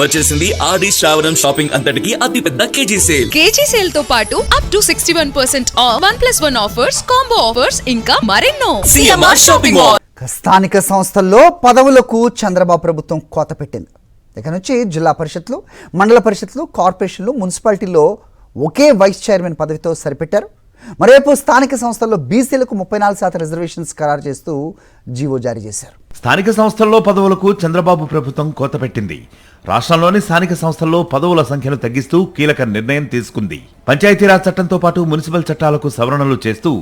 వచ్చేసింది ఆది శ్రావణం షాపింగ్ అంతటికి అతిపెద్ద కేజీ సేల్ తో పాటు up to 61% of 1+1 offers, combo offers ఇంకా మరెన్నో. CMR shopping mall. స్థానిక సంస్థల్లో పదవులకు చంద్రబాబు ప్రభుత్వం కోత పెట్టింది. ఇక నుంచి జిల్లా పరిషత్లు, మండల పరిషత్లు, కార్పొరేషన్లు, మున్సిపాలిటీల్లో ఒకే వైస్ చైర్మన్ పదవితో సరిపెట్టారు. మరోవైపు స్థానిక సంస్థల్లో బీసీలకు 34% రిజర్వేషన్స్ ఖరారు చేస్తూ జీవో జారీ చేశారు. స్థానిక సంస్థల్లో పదవులకు చంద్రబాబు ప్రభుత్వం కోత పెట్టింది. రాష్ట్రంలోని స్థానిక సంస్థల్లో పదవుల సంఖ్యను తగ్గిస్తూ కీలక నిర్ణయం తీసుకుంది. పంచాయతీరాజ్ చట్టంతో పాటు మున్సిపల్ చట్టాలకు సవరణలు చేస్తూ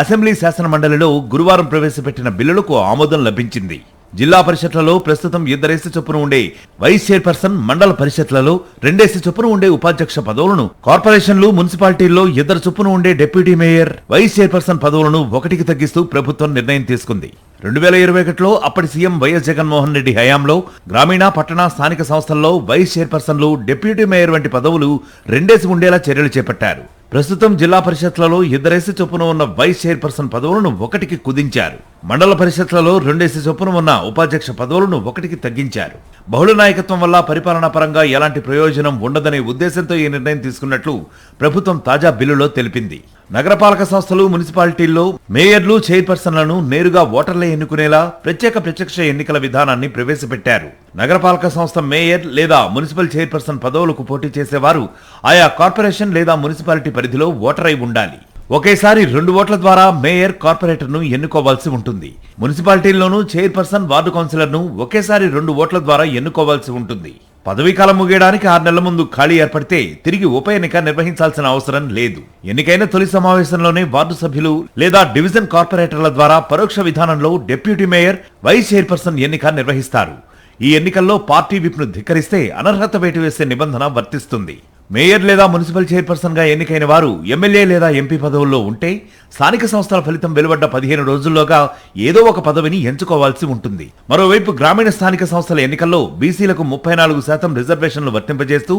అసెంబ్లీ శాసన మండలిలో గురువారం ప్రవేశపెట్టిన బిల్లులకు ఆమోదం లభించింది. జిల్లా పరిషత్లలో ప్రస్తుతం 2 చొప్పున ఉండే వైస్ చైర్పర్సన్, మండల పరిషత్లలో 2 చొప్పున ఉండే ఉపాధ్యక్ష పదవులను, కార్పొరేషన్లు, మున్సిపాలిటీల్లో 2 చొప్పున ఉండే డిప్యూటీ మేయర్, వైస్ చైర్పర్సన్ పదవులను 1కి తగ్గిస్తూ ప్రభుత్వం నిర్ణయం తీసుకుంది. 2021లో అప్పటి సీఎం వైఎస్ జగన్మోహన్ రెడ్డి హయాంలో గ్రామీణ, పట్టణ, స్థానిక సంస్థల్లో వైస్ చైర్పర్సన్లు, డిప్యూటీ మేయర్ వంటి పదవులు 2 ఉండేలా చర్యలు చేపట్టారు. ప్రస్తుతం జిల్లా పరిషత్లలో 2 చొప్పున ఉన్న వైస్ చైర్పర్సన్ పదవులను 1కి కుదించారు. మండల పరిషత్లలో 2 చొప్పున ఉన్న ఉపాధ్యక్ష పదవులను 1కి తగ్గించారు. బహుళ నాయకత్వం వల్ల పరిపాలనా పరంగా ఎలాంటి ప్రయోజనం ఉండదనే ఉద్దేశంతో ఈ నిర్ణయం తీసుకున్నట్లు ప్రభుత్వం తాజా బిల్లులో తెలిపింది. నగరపాలక సంస్థలు, మున్సిపాలిటీల్లో మేయర్లు, చైర్పర్సన్లను నేరుగా ఓటర్లే ఎన్నుకునేలా ప్రత్యక్ష ఎన్నికల విధానాన్ని ప్రవేశపెట్టారు. నగరపాలక సంస్థ మేయర్ లేదా మున్సిపల్ చైర్పర్సన్ పదవులకు పోటీ చేసేవారు ఆయా కార్పొరేషన్ లేదా మున్సిపాలిటీ పరిధిలో ఓటర్ అయి ఉండాలి. ఒకేసారి 2 ఓట్ల ద్వారా మేయర్, కార్పొరేటర్ను ఎన్నుకోవాల్సి ఉంటుంది. మున్సిపాలిటీల్లోనూ చైర్పర్సన్, వార్డు కౌన్సిలర్ను ఒకేసారి 2 ఓట్ల ద్వారా ఎన్నుకోవాల్సి ఉంటుంది. పదవీకాలం ముగియడానికి 6 నెలల ముందు ఖాళీ ఏర్పడితే తిరిగి ఉప ఎన్నిక నిర్వహించాల్సిన అవసరం లేదు. ఎన్నికైన తొలి సమావేశంలోనే వార్డు సభ్యులు లేదా డివిజన్ కార్పొరేటర్ల ద్వారా పరోక్ష విధానంలో డిప్యూటీ మేయర్, వైస్ చైర్పర్సన్ ఎన్నిక నిర్వహిస్తారు. ఈ ఎన్నికల్లో పార్టీ విప్ను ధిక్కరిస్తే అనర్హత వేటు వేసే నిబంధన వర్తిస్తుంది. మేయర్ లేదా మున్సిపల్ చైర్పర్సన్ గా ఎన్నికైన వారు ఎమ్మెల్యే లేదా ఎంపీ పదవుల్లో ఉంటే స్థానిక సంస్థల ఫలితం వెలువడ్డ 15 రోజుల్లోగా ఏదో ఒక పదవిని ఎంచుకోవాల్సి ఉంటుంది. మరోవైపు గ్రామీణ స్థానిక సంస్థల ఎన్నికల్లో బీసీలకు 34% రిజర్వేషన్లు వర్తింపజేస్తూ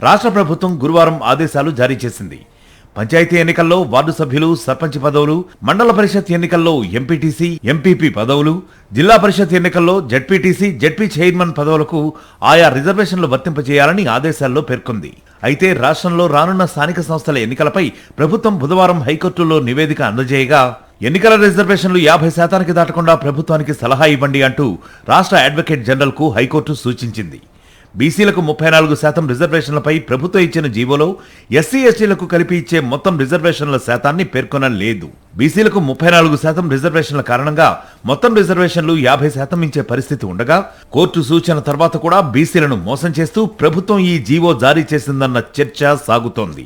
రాష్ట్ర ప్రభుత్వం గురువారం ఆదేశాలు జారీ చేసింది. పంచాయతీ ఎన్నికల్లో వార్డు సభ్యులు, సర్పంచ్ పదవులు, మండల పరిషత్ ఎన్నికల్లో ఎంపీటీసీ, ఎంపీపీ పదవులు, జిల్లా పరిషత్ ఎన్నికల్లో జెడ్పీటీసీ, జెడ్పీ చైర్మన్ పదవులకు ఆయా రిజర్వేషన్లు వర్తింపజేయాలని ఆదేశాల్లో పేర్కొంది. అయితే రాష్ట్రంలో రానున్న స్థానిక సంస్థల ఎన్నికలపై ప్రభుత్వం బుధవారం హైకోర్టులో నివేదిక అందజేయగా ఎన్నికల రిజర్వేషన్లు 50% దాటకుండా ప్రభుత్వానికి సలహా ఇవ్వండి అంటూ రాష్ట్ర అడ్వకేట్ జనరల్ కు హైకోర్టు సూచించింది. బీసీలకు 34% రిజర్వేషన్లపై ప్రభుత్వం ఇచ్చిన జీవోలో ఎస్సీ, ఎస్టీలకు కలిపి ఇచ్చే మొత్తం రిజర్వేషన్ల శాతాన్ని పేర్కొనలేదు. బీసీలకు 34% రిజర్వేషన్ల కారణంగా మొత్తం రిజర్వేషన్లు 50% ఇచ్చే పరిస్థితి ఉండగా కోర్టు సూచన తర్వాత కూడా బీసీలను మోసం చేస్తూ ప్రభుత్వం ఈ జీవో జారీ చేసిందన్న చర్చ సాగుతోంది.